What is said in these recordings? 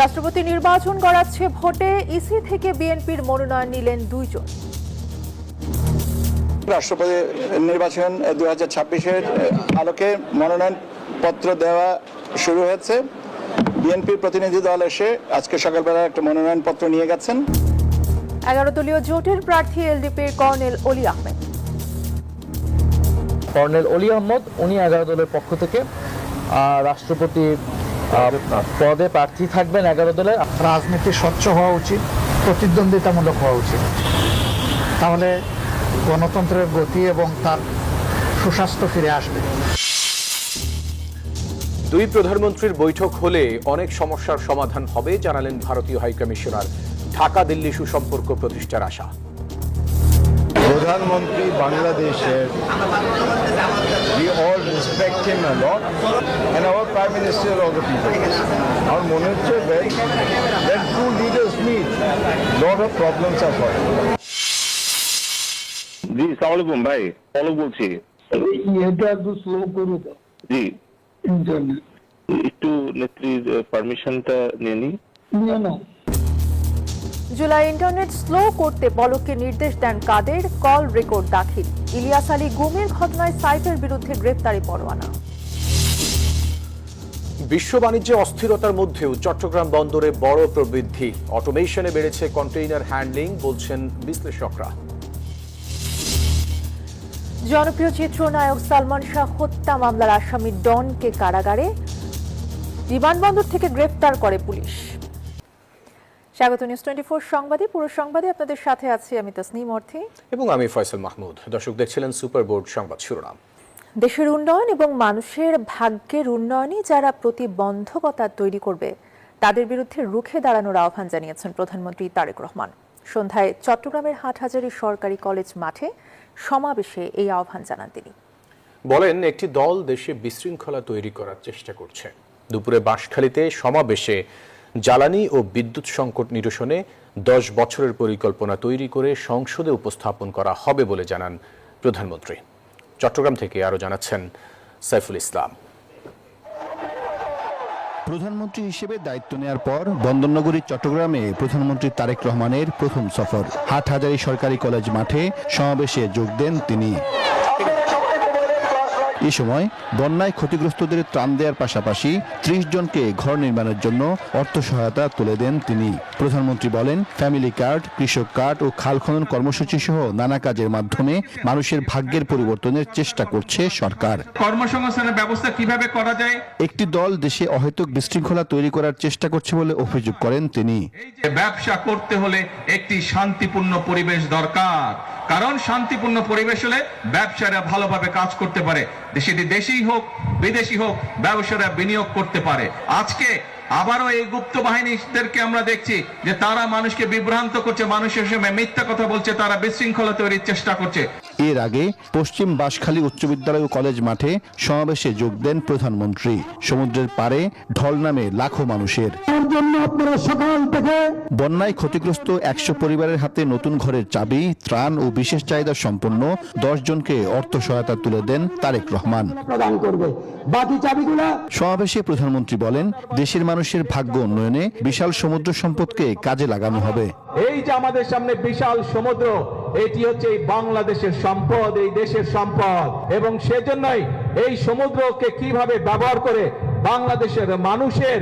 রাষ্ট্রপতি নির্বাচন গড়াচ্ছে ভোটে, ইসি থেকে বিএনপির মনোনয়ন নিলেন দুইজন। রাষ্ট্রপতি নির্বাচন 2026-এর আলোকে মনোনয়ন পত্র দেওয়া শুরু হয়েছে। বিএনপির প্রতিনিধি দল এসে আজকে সকালবেলা একটা মনোনয়ন পত্র নিয়ে গেছেন। 11 দলীয় জোটের প্রার্থী এলডিপির কর্নেল অলি আহমেদ। কর্নেল অলি আহমদ উনি 11 দলের পক্ষ থেকে রাষ্ট্রপতি পদে প্রার্থী থাকবেন। 11 দলের রাজনীতি স্বচ্ছ হওয়া উচিত, প্রতিদ্বন্দ্বিতামূলক হওয়া উচিত, তাহলে গণতন্ত্রের গতি এবং তার সুস্বাস্থ্য ফিরে আসবে। দুই প্রধানমন্ত্রীর বৈঠক হলে অনেক সমস্যার সমাধান হবে জানালেন ভারতীয় হাইকমিশনার। ঢাকা দিল্লি সুসম্পর্ক প্রতিষ্ঠার আশা। প্রধানমন্ত্রী বাংলাদেশের we all respect him a lot and our prime minister also people. Our মনে হচ্ছে when two leaders meet, lot of problems are solved. জি সালামালাইকুম ভাই, পলক বলছি। এটা একটু স্লো করে দাও। জি ইন্টারনেট একটু নেত্রীর পারমিশনটা নিয়ে নি। নিয়ে নাও। জুলাই ইন্টারনেট স্লো করতে পলককে নির্দেশ দেন কাদের, কল রেকর্ড দাখিল। ইলিয়াস আলী গুমের ঘটনায় সাইফের বিরুদ্ধে গ্রেপ্তারি পরোয়ানা। বিশ্ব বাণিজ্যে অস্থিরতার মধ্যেও চট্টগ্রাম বন্দরে বড় প্রবৃদ্ধি। অটোমেশনে বেড়েছে কন্টেইনার হ্যান্ডলিং বলছেন বিশ্লেষকরা। জনপ্রিয় চিত্রনায়ক সালমান শাহ হত্যা মামলার আসামি ডনকে কারাগারে, বিমানবন্দর থেকে গ্রেফতার করে পুলিশ। স্বাগত নিউজ 24 সংবাদে। পুরো সংবাদে আপনাদের সাথে আছি আমি তাসনিম অর্থী এবং আমি ফয়সাল মাহমুদ। দর্শক দেখছিলেন সুপার বোর্ড সংবাদ শিরোনাম। দেশের উন্নয়ন এবং মানুষের ভাগ্যের উন্নয়নে যারা প্রতিবন্ধকতা তৈরি করবে তাদের বিরুদ্ধে রুখে দাঁড়ানোর আহ্বান জানিয়েছেন প্রধানমন্ত্রী তারেক রহমান। সন্ধ্যায় চট্টগ্রামের হাটহাজারী সরকারি কলেজ মাঠে সমাবেশে এই আহ্বান জানান তিনি। বলেন, একটি দল দেশে বিশৃঙ্খলা তৈরি করার চেষ্টা করছে। দুপুরে বাঁশখালীতে সমাবেশে জ্বালানি ও বিদ্যুৎ সংকট নিরসনে 10 বছরের পরিকল্পনা তৈরি করে সংসদে উপস্থাপন করা হবে বলে জানান প্রধানমন্ত্রী। চট্টগ্রাম থেকে আরো জানাচ্ছেন সাইফুল ইসলাম। প্রধানমন্ত্রী হিসেবে দায়িত্ব নেয়ার পর বন্দরনগরী চট্টগ্রামে প্রধানমন্ত্রী তারেক রহমানের প্রথম সফর। হাটহাজারী সরকারি কলেজ মাঠে সমাবেশে যোগ দেন তিনি। এ সময় বন্যায় ক্ষতিগ্রস্তদের ত্রাণ দেওয়ার পাশাপাশি 30 জনকে ঘর নির্মাণের জন্য অর্থ সহায়তা তুলে দেন তিনি। প্রধানমন্ত্রী বলেন, ফ্যামিলি কার্ড, কৃষক কার্ড ও খাল খনন কর্মসূচি সহ নানা কাজের মাধ্যমে মানুষের ভাগ্যের পরিবর্তনের চেষ্টা করছে সরকার। কর্মসংস্থানের ব্যবস্থা কিভাবে করা যায়? একটি দল দেশে অহেতুক বিশৃঙ্খলা তৈরি করার চেষ্টা করছে বলে অভিযোগ করেন তিনি। ব্যবসা করতে হলে একটি শান্তিপূর্ণ পরিবেশ দরকার, কারণ শান্তিপূর্ণ পরিবেশ হলে ব্যবসায়ীরা ভালোভাবে কাজ করতে পারে। সেটি দেশি হোক বিদেশি হোক, ব্যবসায়ীরা বিনিয়োগ করতে পারে। আজকে আবারও এই গুপ্ত বাহিনীদেরকে আমরা দেখছি যে তারা মানুষকে বিভ্রান্ত করছে, মানুষের সঙ্গে মিথ্যা কথা বলছে, তারা বিশৃঙ্খলা তৈরির চেষ্টা করছে। এর আগে পশ্চিম বাঁশখালী উচ্চ বিদ্যালয় ও কলেজ মাঠে সমাবেশে যোগ দেন প্রধানমন্ত্রী। সমুদ্রের পাড়ে ঢল নামে লাখো মানুষের। বন্যায় ক্ষতিগ্রস্ত 100 পরিবারের হাতে নতুন ঘরের চাবি, ত্রাণ ও বিশেষ চাহিদা সম্পন্ন 10 জনকে অর্থ সহায়তা তুলে দেন তারেক রহমান। সমাবেশে প্রধানমন্ত্রী বলেন, দেশের মানুষের ভাগ্য উন্নয়নে বিশাল সমুদ্র সম্পদকে কাজে লাগানো হবে। এই যে আমাদের সামনে বিশাল সমুদ্র, এটি হচ্ছে এই বাংলাদেশের সম্পদ, এই দেশের সম্পদ, এবং সেজন্যই এই সমুদ্রকে কিভাবে ব্যবহার করে বাংলাদেশের মানুষের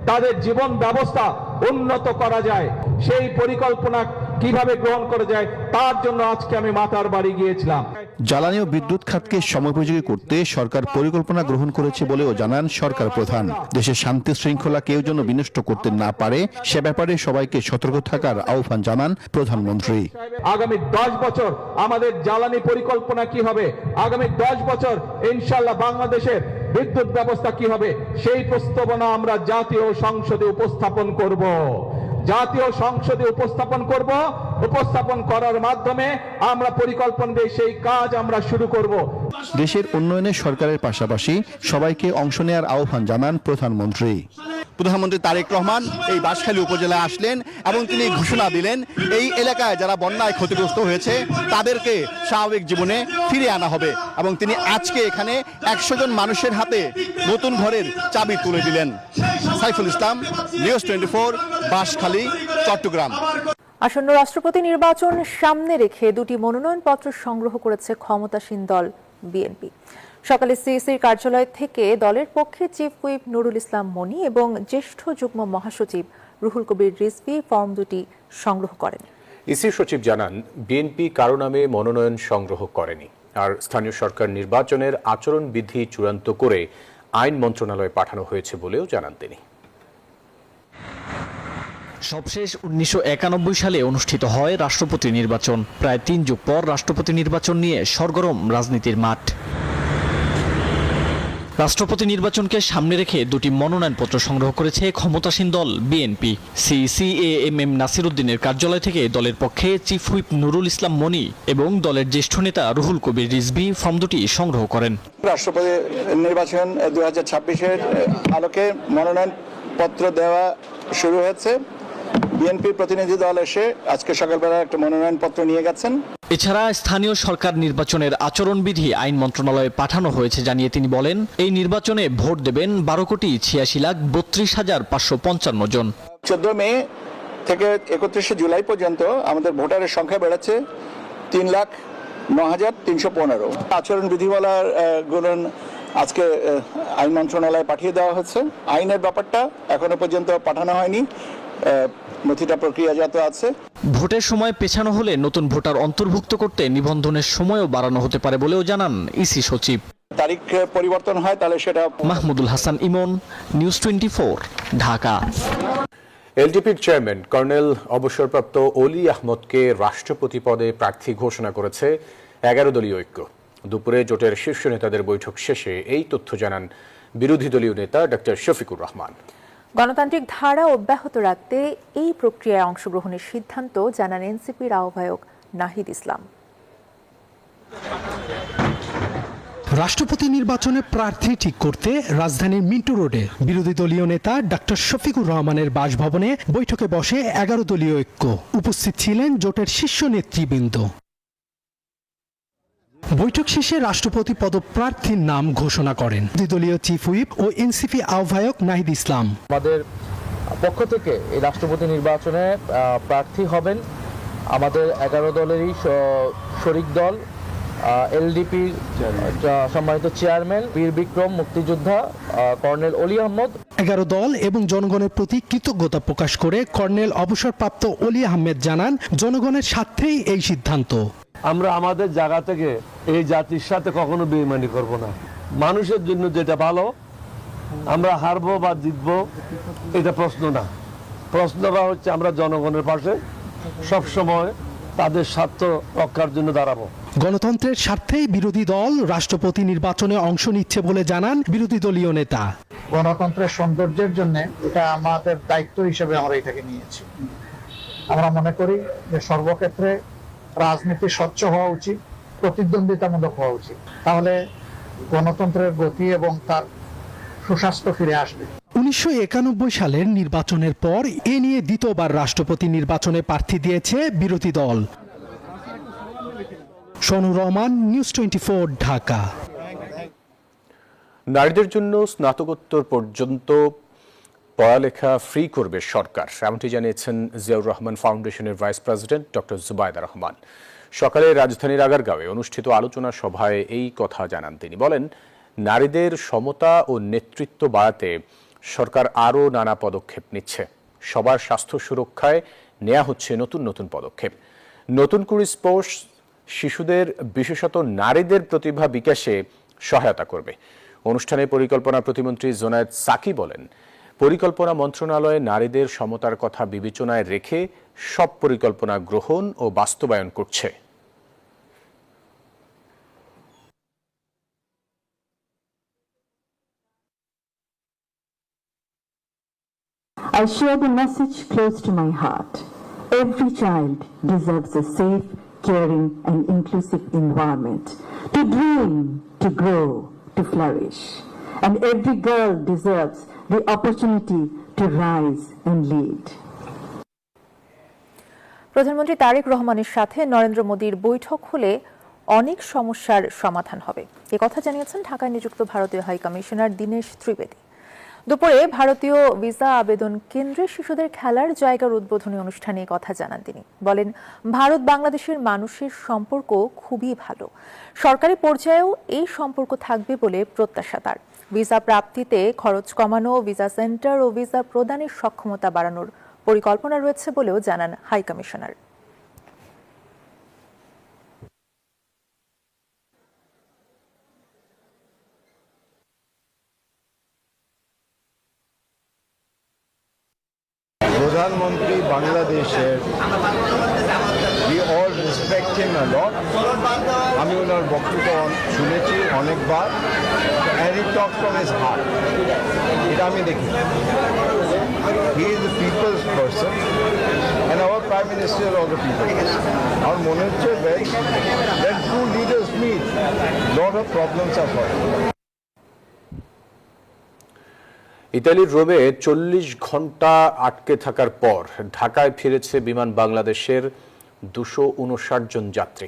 তাদের জীবন ব্যবস্থা উন্নত করা যায়, সেই পরিকল্পনা কিভাবে গ্রহণ করা যায়, তার জন্য আজকে আমি মাতার বাড়ি গিয়েছিলাম। জ্বালানি ও বিদ্যুৎ খাতকে সময়োপযোগী করতে সরকার পরিকল্পনা গ্রহণ করেছে বলেও জানান সরকার প্রধান। দেশের শান্তি শৃঙ্খলা কেউ যেন বিনষ্ট করতে না পারে সে ব্যাপারে সবাইকে সতর্ক থাকার আহ্বান জানান প্রধানমন্ত্রী। আগামী 10 বছর আমাদের জ্বালানি পরিকল্পনা কি হবে, আগামী 10 বছর ইনশাআল্লাহ বাংলাদেশের বিদ্যুৎ ব্যবস্থা কি হবে, সেই প্রস্তাবনা আমরা জাতীয় সংসদে উপস্থাপন করব। জাতীয় সংসদে উপস্থাপন করার মাধ্যমে আমরা পরিকল্পনা দিয়ে সেই কাজ আমরা শুরু করব। দেশের উন্নয়নে সরকারের পাশাপাশি সবাইকে অংশ নেওয়ার আহ্বান জানান প্রধানমন্ত্রী। প্রধানমন্ত্রী তারেক রহমান এই বাঁশখালী উপজেলায় আসলেন এবং তিনি ঘোষণা দিলেন এই এলাকায় যারা বন্যায় ক্ষতিগ্রস্ত হয়েছে তাদেরকে স্বাভাবিক জীবনে ফিরিয়ে আনা হবে, এবং তিনি আজকে এখানে 100 জন মানুষের হাতে নতুন ঘরের চাবি তুলে দিলেন। সাইফুল ইসলাম, নিউজ 24, বাঁশখালী, চট্টগ্রাম। আসন্ন রাষ্ট্রপতি নির্বাচন সামনে রেখে দুটি মনোনয়নপত্র সংগ্রহ করেছে ক্ষমতাসীন দল বিএনপি। সকালে সিইসির কার্যালয় থেকে দলের পক্ষে চিফ হুইপ নুরুল ইসলাম মনি এবং জ্যেষ্ঠ যুগ্ম মহাসচিব রুহুল কবির রিজভী ফর্ম দুটি সংগ্রহ করেন। ইসি সচিব জানান, বিএনপি কারো নামে মনোনয়ন সংগ্রহ করেনি, আর স্থানীয় সরকার নির্বাচনের আচরণবিধি চূড়ান্ত করে আইন মন্ত্রণালয়ে পাঠানো হয়েছে বলেও জানান তিনি। সবশেষ 1991 সালে অনুষ্ঠিত হয় রাষ্ট্রপতি নির্বাচন। প্রায় 3 যুগ পর রাষ্ট্রপতি নির্বাচন নিয়ে সরগরম রাজনীতির মাঠ। রাষ্ট্রপতি নির্বাচনকে সামনে রেখে দুটি মনোনয়নপত্র সংগ্রহ করেছে ক্ষমতাসীন দল বিএনপি। সিএএমএম নাসির উদ্দিনের কার্যালয় থেকে দলের পক্ষে চিফ হুইপ নুরুল ইসলাম মনি এবং দলের জ্যেষ্ঠ নেতা রুহুল কবির রিজভী ফর্ম দুটি সংগ্রহ করেন। রাষ্ট্রপতি নির্বাচন 2026-এর আলোকে মনোনয়নপত্র দেওয়া শুরু হয়েছে। বিএনপির প্রতিনিধি দল এসে আজকে সকালবেলা একটা মনোনয়নপত্র নিয়ে গেছেন। এছাড়া স্থানীয় সরকার নির্বাচনের আচরণবিধি আইন মন্ত্রণালয়ে পাঠানো হয়েছে জানিয়ে তিনি বলেন, এই নির্বাচনে ভোট দেবেন 12,86,32,555 জন। 14 মে থেকে 31 জুলাই পর্যন্ত আমাদের ভোটারের সংখ্যা বেড়েছে 3,09,315। আচরণবিধিমালার গুলো আজকে আইন মন্ত্রণালয়ে পাঠিয়ে দেওয়া হচ্ছে। আইনের ব্যাপারটা এখনো পর্যন্ত পাঠানো হয়নি, নথিটা প্রক্রিয়াজাত আছে। ভোটের সময় পেছানো হলে নতুন ভোটার অন্তর্ভুক্ত করতে নিবন্ধনের সময়ও বাড়ানো হতে পারে বলেও জানান ইসি সচিব। তারিখ পরিবর্তন হয় তাহলে সেটা। মাহমুদুল হাসান ইমন, নিউজ 24, ঢাকা। এলডিপির চেয়ারম্যান কর্নেল অবসরপ্রাপ্ত অলি আহমদকে রাষ্ট্রপতি পদে প্রার্থী ঘোষণা করেছে 11 দলীয় ঐক্য। দুপুরে জোটের শীর্ষ নেতাদের বৈঠক শেষে এই তথ্য জানান বিরোধী দলীয় নেতা ডক্টর শফিকুর রহমান। গণতান্ত্রিক ধারা অব্যাহত রাখতে এই প্রক্রিয়ায় অংশগ্রহণের সিদ্ধান্ত জানান এনসিপির আহ্বায়ক নাহিদ ইসলাম। রাষ্ট্রপতি নির্বাচনে প্রার্থী ঠিক করতে রাজধানীর মিন্টু রোডে বিরোধী দলীয় নেতা ডক্টর শফিকুর রহমানের বাসভবনে বৈঠকে বসে 11 দলীয় ঐক্য। উপস্থিত ছিলেন জোটের শীর্ষ নেতৃবৃন্দ। বৈঠক শেষে রাষ্ট্রপতি পদপ্রার্থীর নাম ঘোষণা করেন দলীয় চিফ হুইপ ও এনসিপি আহ্বায়ক নাহিদ ইসলাম। আমাদের পক্ষ থেকে এই রাষ্ট্রপতি নির্বাচনে প্রার্থী হবেন আমাদের 11 দলেরই শরিক দল, এলডিপির সম্মানিত চেয়ারম্যান বীর বিক্রম মুক্তিযোদ্ধা কর্নেল অলি আহমদ। 11 দল এবং জনগণের প্রতি কৃতজ্ঞতা প্রকাশ করে কর্নেল অবসরপ্রাপ্ত অলি আহমেদ জানান, জনগণের স্বার্থেই এই সিদ্ধান্ত। আমরা আমাদের জায়গা থেকে এই জাতির সাথে কখনো বেইমানি করব না। মানুষের জন্য যেটা ভালো, আমরা হারবো বা জিতবো এটা প্রশ্ন না। প্রশ্নটা হচ্ছে আমরা জনগণের পাশে সবসময় তাদের স্বার্থ রক্ষার জন্য দাঁড়াবো। গণতন্ত্রের স্বার্থেই বিরোধী দল রাষ্ট্রপতি নির্বাচনে অংশ নিচ্ছে বলে জানান বিরোধী দলীয় নেতা। গণতন্ত্রের সৌন্দর্যের জন্য এটা আমাদের দায়িত্ব হিসেবে আমরা এটাকে নিয়েছি। আমরা মনে করি যে সর্বক্ষেত্রে রাজনীতি স্বচ্ছ হওয়া উচিত, প্রতিদ্বন্দ্বিতামূলক হওয়া উচিত, তাহলে গণতন্ত্রের গতি এবং তার সুস্বাস্থ্য ফিরে আসবে। 1991 সালের নির্বাচনের পর এ নিয়ে দ্বিতীয়বার রাষ্ট্রপতি নির্বাচনে প্রার্থী দিয়েছে বিরোধী দল। শনুর রহমান, নিউজ 24, ঢাকা। নারীদের জন্য স্নাতকোত্তর পর্যন্ত পড়ালেখা ফ্রি করবে সরকার, এমনটি জানিয়েছেন জিয়াউর রহমান ফাউন্ডেশনের vice president doctor Zubaida Rahman. সকালে রাজধানীর আগারগাঁওয়ে অনুষ্ঠিত আলোচনা সভায় এই কথা জানান তিনি। বলেন, নারীদের সমতা ও নেতৃত্ব বাড়াতে সরকার আরও নানা পদক্ষেপ নিচ্ছে। সবার স্বাস্থ্য সুরক্ষায় নেওয়া হচ্ছে নতুন নতুন পদক্ষেপ। নতুন করে স্পোর্টস শিশুদের, বিশেষত নারীদের প্রতিভা বিকাশে সহায়তা করবে। অনুষ্ঠানে পরিকল্পনা প্রতিমন্ত্রী জোনায়েদ সাকি বলেন, পরিকল্পনা মন্ত্রণালয়ে নারীদের সমতার কথা বিবেচনায় রেখে সব পরিকল্পনা গ্রহণ ও বাস্তবায়ন করছে। I share the message close to my heart. Every child deserves a safe, caring and inclusive environment to dream, to grow, to flourish. And every girl deserves the opportunity to rise and lead. প্রধানমন্ত্রী তারেক রহমানের সাথে নরেন্দ্র মোদীর বৈঠক হলে অনেক সমস্যার সমাধান হবে, এ কথা জানিয়েছেন ঢাকায় নিযুক্ত ভারতীয় হাই কমিশনার দীনেশ ত্রিবেদী। দুপুরে ভারতীয় ভিসা আবেদন কেন্দ্রে শিশুদের খেলার জায়গার উদ্বোধনী অনুষ্ঠানে কথা জানান তিনি। বলেন, ভারত বাংলাদেশের মানুষের সম্পর্ক খুবই ভালো, সরকারি পর্যায়েও এই সম্পর্ক থাকবে বলে প্রত্যাশা তার। ভিসা প্রাপ্তিতে খরচ কমানো, ভিসা সেন্টার ও ভিসা প্রদানের সক্ষমতা বাড়ানোর পরিকল্পনা রয়েছে বলেও জানান হাই কমিশনার। প্রধানমন্ত্রী বাংলাদেশের we all respect him a lot. আমি ওনার বক্তব্য শুনেছি অনেকবার, and he talks from his heart. এটা আমি দেখি। He is the people's person, and our Prime Minister is also people. আমার মনে হচ্ছে when two leaders meet, lot of problems are solved. ইতালির রোমে 40 ঘন্টা আটকে থাকার পর ঢাকায় ফিরেছে বিমান বাংলাদেশের 259 জন যাত্রী।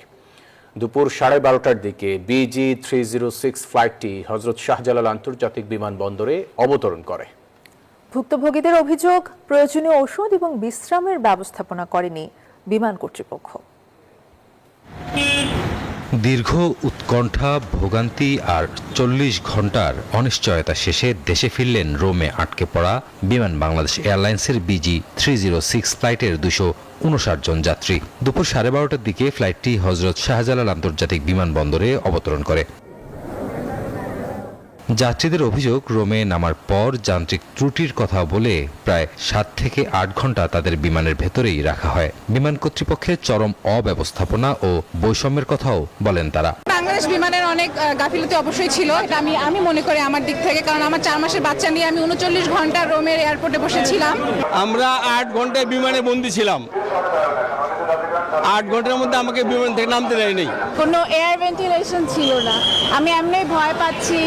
দুপুর 12:30টার দিকে BG306 ফ্লাইটটি হযরত শাহজালাল আন্তর্জাতিক বিমানবন্দরে অবতরণ করে। ভুক্তভোগীদের অভিযোগ, প্রয়োজনীয় ওষুধ এবং বিশ্রামের ব্যবস্থাপনা করেনি বিমান কর্তৃপক্ষ। দীর্ঘ উৎকণ্ঠা, ভোগান্তি আর 40 ঘন্টার অনিশ্চয়তা শেষে দেশে ফিরলেন রোমে আটকে পড়া বিমান বাংলাদেশ এয়ারলাইন্সের BG306 ফ্লাইটের 259 জন যাত্রী। দুপুর 12:30টার দিকে ফ্লাইটটি হযরত শাহজালাল আন্তর্জাতিক বিমানবন্দরে অবতরণ করে। যাত্রীদের অভিযোগ, রোমে নামার পর যান্ত্রিক ত্রুটির কথা বলে প্রায় 7 থেকে 8 ঘন্টা তাদের বিমানের ভেতরেই রাখা হয়। বিমান কর্তৃপক্ষের চরম অব্যবস্থাপনা ও বৈষম্যের কথাও বলেন তারা। বাংলাদেশ বিমানের অনেক গাফিলতি অবশ্যই ছিল, এটা আমি মনে করি আমার দিক থেকে, কারণ আমার 4 মাসের বাচ্চা নিয়ে আমি 39 ঘন্টা রোমের এয়ারপোর্টে বসেছিলাম। আমরা 8 ঘন্টায় বিমানে বন্দী ছিলাম। 8 ঘন্টার মধ্যে আমাকে বিমান থেকে নামতে দেয়নি। কোনো এয়ার ভেন্টিলেশন ছিল না, আমি এমনি ভয় পাচ্ছি,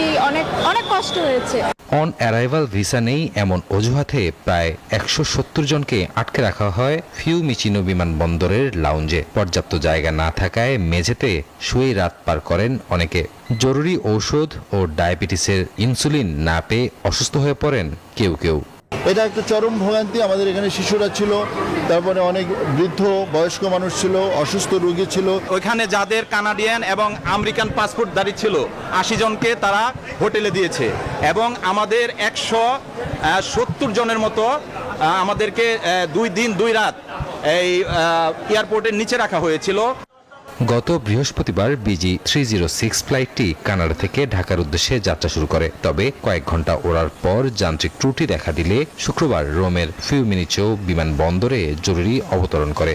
অনেক কষ্ট হয়েছে। অন অ্যারাইভাল ভিসা নেই এমন অজুহাতে প্রায় 170 জনকে আটকে রাখা হয় ফিউমিচিনো বিমানবন্দরের লাউঞ্জে। পর্যাপ্ত জায়গা না থাকায় মেঝেতে শুয়ে রাত পার করেন অনেকে। জরুরি ঔষধ ও ডায়াবেটিসের ইনসুলিন না পেয়ে অসুস্থ হয়ে পড়েন কেউ কেউ। এটা একটা চরম ভোগান্তি। আমাদের এখানে শিশুরা ছিল, তারপরে অনেক বৃদ্ধ বয়স্ক মানুষ ছিল, অসুস্থ রোগী ছিল। ওইখানে যাদের কানাডিয়ান এবং আমেরিকান পাসপোর্টধারী ছিল 80 জনকে তারা হোটেলে দিয়েছে, এবং আমাদের 170 জনের মতো আমাদেরকে 2 দিন 2 রাত এই এয়ারপোর্টের নিচে রাখা হয়েছিল। গত বৃহস্পতিবার BG306 ফ্লাইটটি কানাডা থেকে ঢাকার উদ্দেশ্যে যাত্রা শুরু করে। তবে কয়েক ঘন্টা ওড়ার পর যান্ত্রিক ত্রুটি দেখা দিলে শুক্রবার রোমের ফিউমিনিচো বিমানবন্দরে জরুরি অবতরণ করে।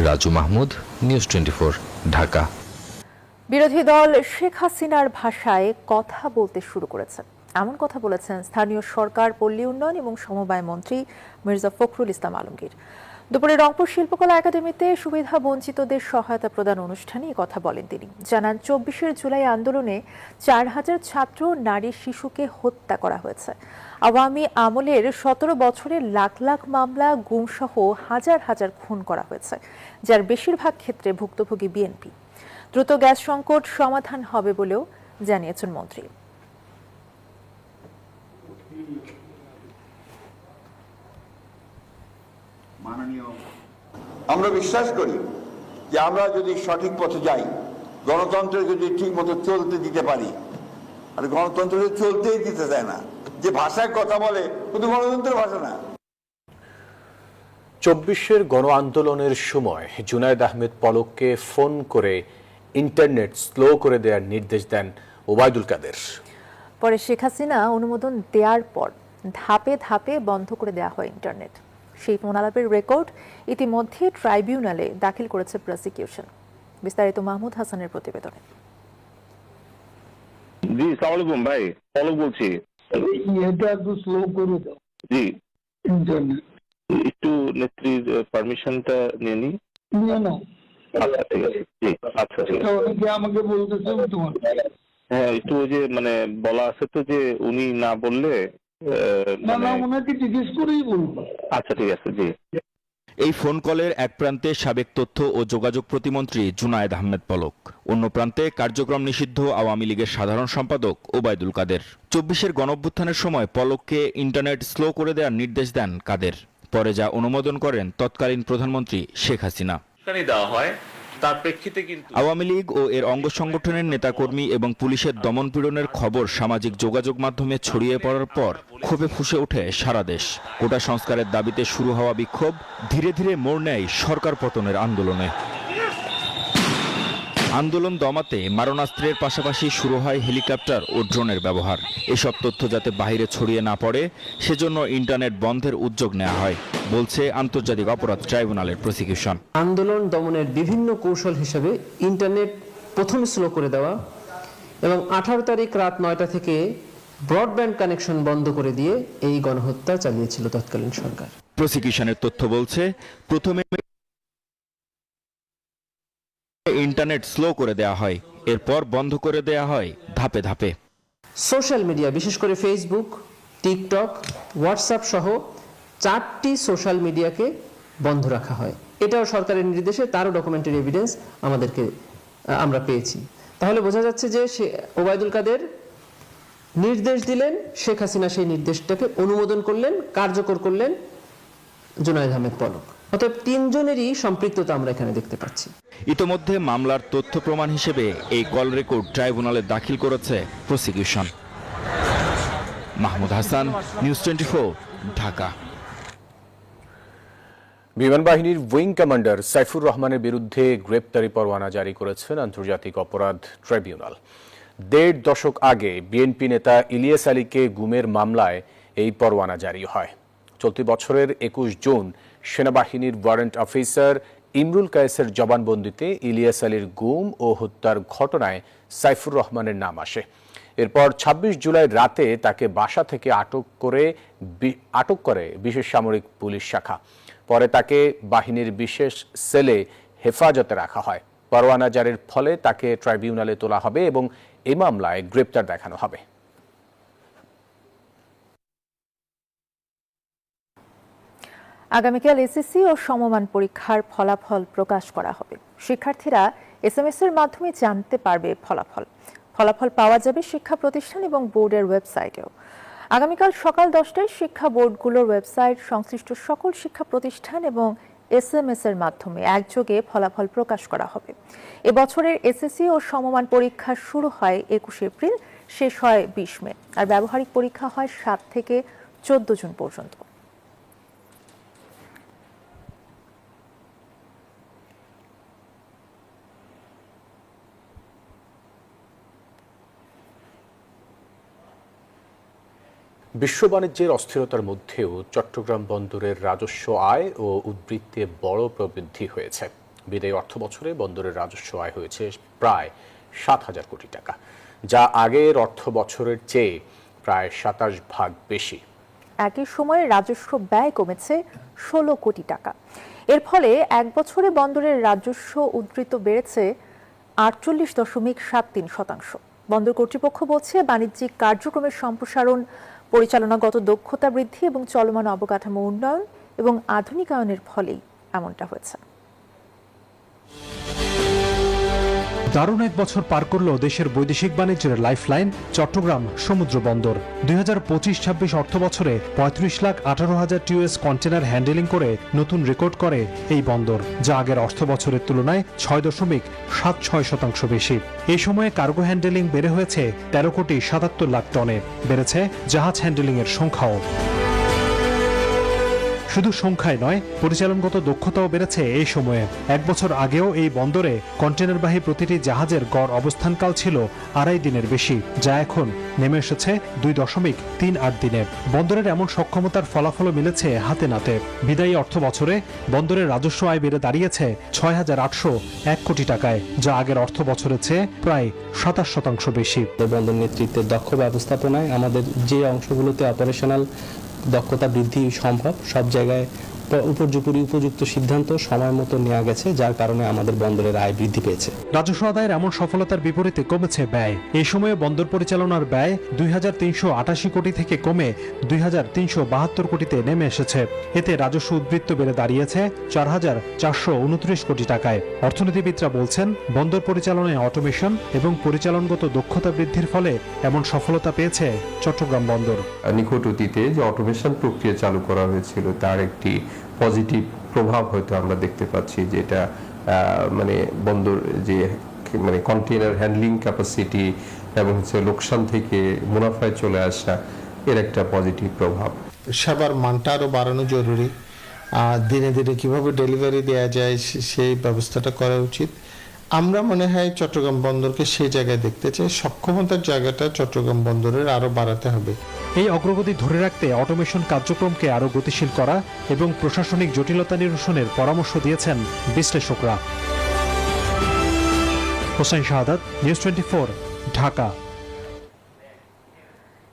রাজু মাহমুদ, নিউজ 24, ঢাকা। বিরোধী দল শেখ হাসিনার ভাষায় কথা বলতে শুরু করেছে, এমন কথা বলেছেন স্থানীয় সরকার, পল্লী উন্নয়ন এবং সমবায় মন্ত্রী মির্জা ফখরুল ইসলাম আলমগীর। দুপুরে রংপুর শিল্পকলা একাডেমিতে সুবিধা বঞ্চিতদের সহায়তা প্রদান অনুষ্ঠানে কথা বলেন তিনি। জানান, 24 জুলাই আন্দোলনে 4000 ছাত্র, নারী, শিশুকে হত্যা করা হয়েছে। আওয়ামী আমলের 17 বছরের লাখ লাখ মামলা, গুমসহ হাজার হাজার খুন করা হয়েছে, যার বেশিরভাগ ক্ষেত্রে ভুক্তভোগী বিএনপি। দ্রুত গ্যাস সংকট সমাধান হবে বলেও জানিয়েছেন মন্ত্রী। আমরা বিশ্বাস করি যে আমরা যদি সঠিক পথে যাই, গণতন্ত্র যদি ঠিক মতো চলতে দিতে পারি, আর গণতন্ত্র চলতেই দিতে চায় না, যে ভাষায় কথা বলে শুধু গণতন্ত্রের ভাষা না। 24 গণ আন্দোলনের সময় জুনায়েদ আহমেদ পলককে ফোন করে ইন্টারনেট স্লো করে দেওয়ার নির্দেশ দেন ওবায়দুল কাদের। পরে শেখ হাসিনা অনুমোদন দেওয়ার পর ধাপে ধাপে বন্ধ করে দেওয়া হয় ইন্টারনেট। সেই ফোন আলাপের রেকর্ড ইতিমধ্যে ট্রাইব্যুনালে দাখিল করেছে প্রসিকিউশন। বিস্তারিত মাহমুদ হাসানের প্রতিবেদনে। জি, আসসালামু আলাইকুম ভাই, পলক বলছি। এটা একটু স্লো করে দাও। জি, ইন্টারনেট একটু নেত্রীর পারমিশনটা নিয়ে নি। নিয়ে নাও। আচ্ছা ঠিক আছে। জি, আচ্ছা ঠিক আছে। অনেকে আমাকে বলতেছে তোমার। হ্যাঁ, একটু ওই যে মানে বলা আছে তো যে উনি না বললে না, ওনাকে জিজ্ঞেস করেই বলবো। আচ্ছা ঠিক আছে। জি। এই ফোন কলের এক প্রান্তে সাবেক তথ্য ও যোগাযোগ প্রতিমন্ত্রী জুনায়েদ আহমেদ পলক, অন্য প্রান্তে কার্যক্রম নিষিদ্ধ আওয়ামী লীগের সাধারণ সম্পাদক ওবায়দুল কাদের। ২৪-এর গণঅভ্যুত্থানের সময় পলককে ইন্টারনেট স্লো করে দেওয়ার নির্দেশ দেন কাদের, পরে যা অনুমোদন করেন তৎকালীন প্রধানমন্ত্রী শেখ হাসিনা। দেওয়া হয় তার প্রেক্ষিতে কিন্তু আওয়ামী লীগ ও এর অঙ্গ সংগঠনের নেতাকর্মী এবং পুলিশের দমনপীড়নের খবর সামাজিক যোগাযোগ মাধ্যমে ছড়িয়ে পড়ার পর ক্ষোভে ফুঁসে ওঠে সারা দেশ। কোটা সংস্কারের দাবিতে শুরু হওয়া বিক্ষোভ ধীরে ধীরে মোড় নেয় সরকার পতনের আন্দোলনে। আন্দোলন দমাতে মারণাস্ত্রের পাশাপাশি শুরু হয় হেলিকপ্টার ও ড্রোনের ব্যবহার। এসব তথ্য যাতে বাইরে ছড়িয়ে না পড়ে সেজন্য ইন্টারনেট বন্ধের উদ্যোগ নেওয়া হয়, বলছে আন্তর্জাতিক অপরাধ ট্রাইব্যুনালের প্রসিকিউশন। আন্দোলন দমনের বিভিন্ন কৌশল হিসেবে ইন্টারনেট প্রথম স্লো করে দেওয়া এবং 18 তারিখ রাত 9টা থেকে ব্রডব্যান্ড কানেকশন বন্ধ করে দিয়ে এই গণহত্যা চালিয়েছিল তৎকালীন সরকার। প্রসিকিউশনের তথ্য বলছে প্রথমে ইন্টারনেট স্লো করে দেওয়া হয়, এরপর বন্ধ করে দেওয়া হয় ধাপে ধাপে। সোশ্যাল মিডিয়া বিশেষ করে ফেসবুক, টিকটক, হোয়াটসঅ্যাপ সহ 4টি সোশ্যাল মিডিয়াকে বন্ধ রাখা হয়। এটাও সরকারের নির্দেশে, তারও ডকুমেন্টারি এভিডেন্স আমরা পেয়েছি। তাহলে বোঝা যাচ্ছে যে ওবায়দুল কাদের নির্দেশ দিলেন, শেখ হাসিনা সেই নির্দেশটাকে অনুমোদন করলেন, কার্যকর করলেন জুনায়েদ আহমেদ পলক। অতএব তিনজনেরই সম্পৃক্ততা আমরা এখানে দেখতে পাচ্ছি। ইতোমধ্যে মামলার তথ্য প্রমাণ হিসেবে এই কল রেকর্ড ট্রাইব্যুনালে দাখিল করেছে প্রসিকিউশন। মাহমুদ হাসান, নিউজ 24, ঢাকা। বিমান বাহিনীর উইং কমান্ডার সাইফুর রহমানের বিরুদ্ধে গ্রেপ্তারি পরোয়ানা জারি করেছেন আন্তর্জাতিক অপরাধ ট্রাইব্যুনাল। ১.৫ দশক আগে বিএনপি নেতা ইলিয়াস আলীকে গুমের মামলায় এই পরোয়ানা জারি হয়। চলতি বছরের ২১ জুন সেনাবাহিনীর ওয়ারেন্ট অফিসার ইমরুল কায়েসের জবানবন্দিতে ইলিয়াস আলীর গুম ও হত্যার ঘটনায় সাইফুর রহমানের নাম আসে। এরপর ২৬ জুলাই রাতে তাকে বাসা থেকে আটক করে বিশেষ সামরিক পুলিশ শাখা। পরে তাকে বাহিনীর বিশেষ সেলে হেফাজতে রাখা হয়। পরোয়ানা জারির ফলে তাকে ট্রাইব্যুনালে তোলা হবে এবং এই মামলায় গ্রেপ্তার দেখানো হবে। আগামীকাল এসএসসি ও সমমান পরীক্ষার ফলাফল প্রকাশ করা হবে। শিক্ষার্থীরা SMS এর মাধ্যমে জানতে পারবে ফলাফল পাওয়া যাবে শিক্ষা প্রতিষ্ঠান এবং বোর্ডের ওয়েবসাইটেও। আগামীকাল সকাল 10টায় শিক্ষা বোর্ডগুলোর ওয়েবসাইট, সংশ্লিষ্ট সকল শিক্ষা প্রতিষ্ঠান এবং SMS এর মাধ্যমে একযোগে ফলাফল প্রকাশ করা হবে। এবছরের এসএসসি ও সমমান পরীক্ষা শুরু হয় 21 এপ্রিল, শেষ হয় 20 মে, আর ব্যবহারিক পরীক্ষা হয় 7 থেকে 14 জুন পর্যন্ত। বিশ্ব বাণিজ্যের অস্থিরতার মধ্যেও চট্টগ্রাম বন্দরের রাজস্ব আয় ও উদ্বৃত্তে বড় প্রবৃদ্ধি হয়েছে। বিদায়ী অর্থ বছরে বন্দরের রাজস্ব আয় হয়েছে প্রায় 7,000 কোটি টাকা, যা আগের অর্থ বছরের চেয়ে প্রায় 27 ভাগ বেশি। একই সময়ে রাজস্ব ব্যয় কমেছে 16 কোটি টাকা। এর ফলে এক বছরে বন্দরের রাজস্ব উদ্বৃত্ত বেড়েছে 48.73%। বন্দর কর্তৃপক্ষ বলছে, বাণিজ্যিক কার্যক্রমের সম্প্রসারণ, পরিচালনাগত দক্ষতা বৃদ্ধি এবং চলমান অবকাঠামো উন্নয়ন এবং আধুনিকায়নের ফলেই এমনটা হয়েছে। দারুণ এক বছর পার করল দেশের বৈদেশিক বাণিজ্যের লাইফলাইন চট্টগ্রাম সমুদ্র বন্দর। 2025-26 অর্থ বছরে 35,18,000 TEU কন্টেনার হ্যান্ডেলিং করে নতুন রেকর্ড করে এই বন্দর, যা আগের অর্থ বছরের তুলনায় 6.76% বেশি। এই সময়ে কার্গো হ্যান্ডেলিং বেড়ে হয়েছে 13,77,00,000 টনে। বেড়েছে জাহাজ হ্যান্ডেলিং এর সংখ্যাও। শুধু সংখ্যায় নয়, পরিচালনগত দক্ষতাও বেড়েছে এই সময়ে। এক বছর আগেও এই বন্দরে কন্টেনারবাহী প্রতিটি জাহাজের গড় অবস্থানকাল ছিল 2.5 দিনের বেশি, যা এখন নেমে এসেছে 2.38 দিনে। বন্দরের এমন সক্ষমতার ফলাফলও মিলেছে হাতে নাতে। বিদায়ী অর্থ বছরে বন্দরের রাজস্ব আয় বেড়ে দাঁড়িয়েছে 6,801 কোটি টাকায়, যা আগের অর্থ বছরের চেয়ে প্রায় 27% বেশি। বন্দর নেতৃত্বের দক্ষ ব্যবস্থাপনায় আমাদের যে অংশগুলোতে অপারেশনাল দক্ষতা বৃদ্ধি সম্ভব, সব জায়গায় উপযুক্ত সিদ্ধান্ত সময় মতো নেওয়া গেছে, যার কারণে আমাদের বন্দরের আয় বৃদ্ধি পেয়েছে। রাজস্ব আদায়ের এমন সফলতার বিপরীতে কমেছে ব্যয়। এই সময়ে বন্দর পরিচালনার ব্যয় 2,388 কোটি থেকে কমে 2,372 কোটিতে নেমে এসেছে। এতে রাজস্ব উদ্বৃত্ত বেড়ে দাঁড়িয়েছে 4,429 কোটি টাকায়। অর্থনীতিবিদরা বলছেন, বন্দর পরিচালনায় অটোমেশন এবং পরিচালনগত দক্ষতা বৃদ্ধির ফলে এমন সফলতা পেয়েছে চট্টগ্রাম বন্দর। নিকট অতীতে যে অটোমেশন প্রক্রিয়া চালু করা হয়েছিল তার একটি পজিটিভ প্রভাব হয়তো আমরা দেখতে পাচ্ছি, যেটা মানে বন্দর যে মানে কন্টেইনার হ্যান্ডলিং ক্যাপাসিটি এবং হচ্ছে লোকসান থেকে মুনাফায় চলে আসা, এর একটা পজিটিভ প্রভাব। সেবার মানটা আরও বাড়ানো জরুরি। দিনে দিনে কিভাবে ডেলিভারি দেওয়া যায় সেই ব্যবস্থাটা করা উচিত। আমরা মনে হয় চট্টগ্রাম বন্দরকে সেই জায়গায় দেখতে চাই, সক্ষমতার জায়গাটা চট্টগ্রাম বন্দরের আরও বাড়াতে হবে। এই অগ্রগতি ধরে রাখতে অটোমেশন কার্যক্রমকে আরও গতিশীল করা এবং প্রশাসনিক জটিলতা নিরসনের পরামর্শ দিয়েছেন বিশ্লেষকরা। হোসেন শাহাদাত, নিউজ 24, ঢাকা।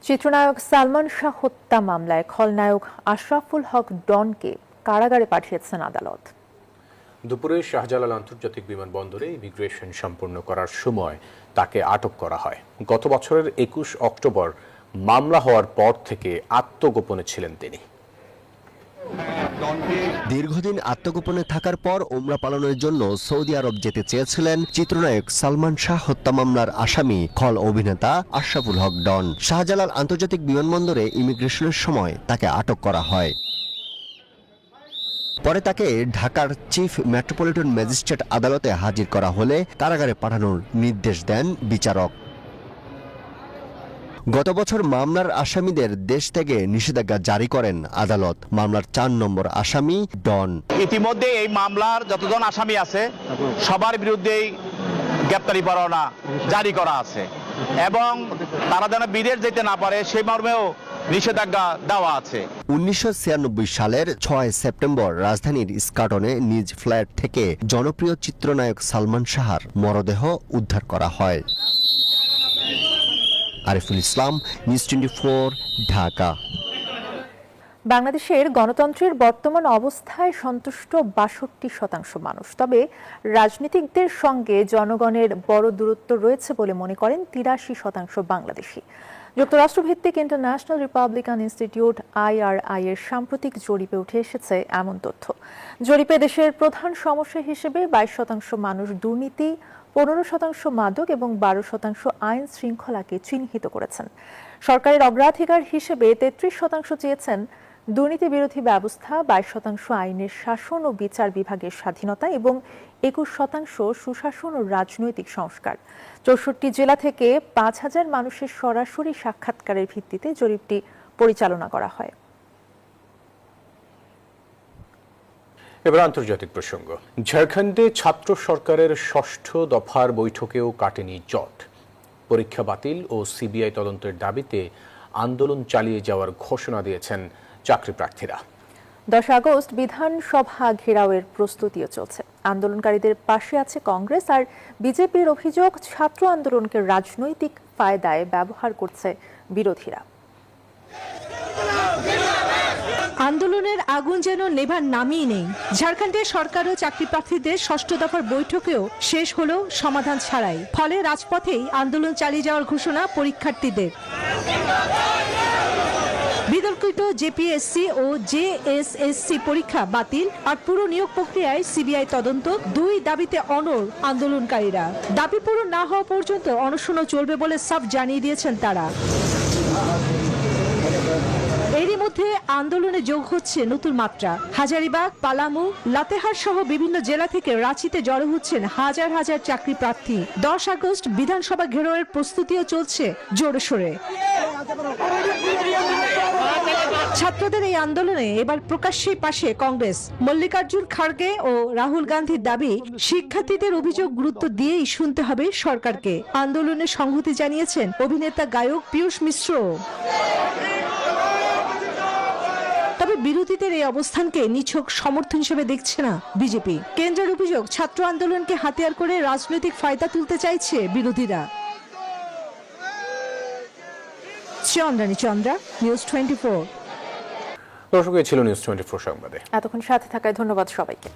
চিত্রনায়ক সালমান শাহ হত্যা মামলায় খলনায়ক আশরাফুল হক ডনকে কারাগারে পাঠিয়েছেন আদালত। দুপুরে শাহজালাল আন্তর্জাতিক বিমানবন্দরে ইমিগ্রেশন সম্পন্ন করার সময় তাকে আটক করা হয়। গত বছরের 21 অক্টোবর মামলা হওয়ার পর থেকে আত্মগোপনে ছিলেন তিনি। দীর্ঘদিন আত্মগোপনে থাকার পর ওমরা পালনের জন্য সৌদি আরব যেতে চেয়েছিলেন চিত্রনায়ক সালমান শাহ হত্যা মামলার আসামি খল অভিনেতা আশরাফুল হক ডন। শাহজালাল আন্তর্জাতিক বিমানবন্দরে ইমিগ্রেশনের সময় তাকে আটক করা হয়। পরে তাকে ঢাকার চিফ মেট্রোপলিটন ম্যাজিস্ট্রেট আদালতে হাজির করা হলে কারাগারে পাঠানোর নির্দেশ দেন বিচারক। গত বছর মামলার আসামিদের দেশ থেকে নিষেধাজ্ঞা জারি করেন আদালত। মামলার 4 নম্বর আসামি ডন। ইতিমধ্যে এই মামলার যতজন আসামি আছে সবার বিরুদ্ধেই গ্রেপ্তারি পরোয়ানা জারি করা আছে এবং তারা যেন বিদেশ যেতে না পারে সেই মর্মেও নিষেধাজ্ঞা দেওয়া আছে। 1996 সালের 6 সেপ্টেম্বর রাজধানীর স্কাটনে নিজ ফ্ল্যাট থেকে জনপ্রিয় চিত্রনায়ক সালমান শাহর মরদেহ উদ্ধার করা হয়। আরিফুল ইসলাম, নিউজ 24, ঢাকা। বাংলাদেশের গণতন্ত্রের বর্তমান অবস্থায় সন্তুষ্ট 62% মানুষ। তবে রাজনীতিকদের সঙ্গে জনগণের বড় দূরত্ব রয়েছে বলে মনে করেন 83% বাংলাদেশি। যুক্তরাষ্ট্রভিত্তিক ইন্টারন্যাশনাল রিপাবলিকান ইনস্টিটিউট IRI এর সাম্প্রতিক জরিপে উঠে এসেছে এমন তথ্য। জরিপে দেশের প্রধান সমস্যা হিসেবে 22% মানুষ দুর্নীতি, 15% মাদক এবং 12% আইন শৃঙ্খলাকে চিহ্নিত করেছেন। সরকারের অগ্রাধিকার হিসেবে 33% চেয়েছেন দুর্নীতি বিরোধী ব্যবস্থা, 22% আইনের শাসন ও বিচার বিভাগের স্বাধীনতা এবং 21% সুশাসন ও রাজনৈতিক সংস্কার। 64 জেলা থেকে 5,000 মানুষের সরাসরি সাক্ষাৎকারের ভিত্তিতে জরিপটি পরিচালনা করা হয়। এবার আন্তর্জাতিক প্রসঙ্গ। ঝাড়খণ্ডে ছাত্র সরকারের 6ষ্ঠ দফার বৈঠকেও কাটেনি জট। পরীক্ষা বাতিল ও সিবিআই তদন্তের দাবিতে আন্দোলন চালিয়ে যাওয়ার ঘোষণা দিয়েছেন চাকরি প্রার্থীরা। 10 আগস্ট বিধানসভা ঘেরাওয়ের প্রস্তুতিও চলছে। আন্দোলনকারীদের পাশে আছে কংগ্রেস, আর বিজেপির অভিযোগ ছাত্র আন্দোলনকে রাজনৈতিক ফায়দায় ব্যবহার করছে বিরোধীরা। আন্দোলনের আগুন যেন নেভার নামই নেই। ঝাড়খণ্ডে সরকার ও চাকরি প্রার্থীদের 6ষ্ঠ দফার বৈঠকেও শেষ হলো সমাধান ছাড়াই। ফলে রাজপথেই আন্দোলন চালিয়ে যাওয়ার ঘোষণা পরীক্ষার্থীদের। বিতর্কিত জেপিএসসি ও জেএসএসসি পরীক্ষা বাতিল আর পুরো নিয়োগ প্রক্রিয়ায় সিবিআই তদন্ত, 2 দাবিতে অনড় আন্দোলনকারীরা। দাবি পূরণ না হওয়া পর্যন্ত অনশনও চলবে বলে সাফ জানিয়ে দিয়েছেন তারা। এরই মধ্যে আন্দোলনে যোগ হচ্ছে নতুন মাত্রা। হাজারিবাগ, পালামু, লাতেহার সহ বিভিন্ন জেলা থেকে রাঁচিতে জড়ো হচ্ছেন হাজার হাজার চাকরি প্রার্থী। 10 আগস্ট বিধানসভা ঘেরাওয়ের প্রস্তুতিও চলছে জোরসোরে। ছাত্রদের এই আন্দোলনে এবার প্রকাশ্যে পাশে কংগ্রেস। মল্লিকার্জুন খাড়গে ও রাহুল গান্ধীর দাবি, শিক্ষার্থীদের অভিযোগ গুরুত্ব দিয়েই শুনতে হবে সরকারকে। আন্দোলনে সংহতি জানিয়েছেন অভিনেতা গায়ক পীযূষ মিশ্র। তবে বিরোধীদের এই অবস্থানকে নিছক সমর্থন হিসেবে দেখছে না বিজেপি। কেন্দ্রের অভিযোগ, ছাত্র আন্দোলনকে হাতিয়ার করে রাজনৈতিক ফায়দা তুলতে চাইছে বিরোধীরা। চন্দ্রানী চন্দ্রা, নিউজ 24। দর্শক, এই ছিল নিউজ 24 সংবাদে। এতক্ষণ সাথে থাকায় ধন্যবাদ সবাইকে।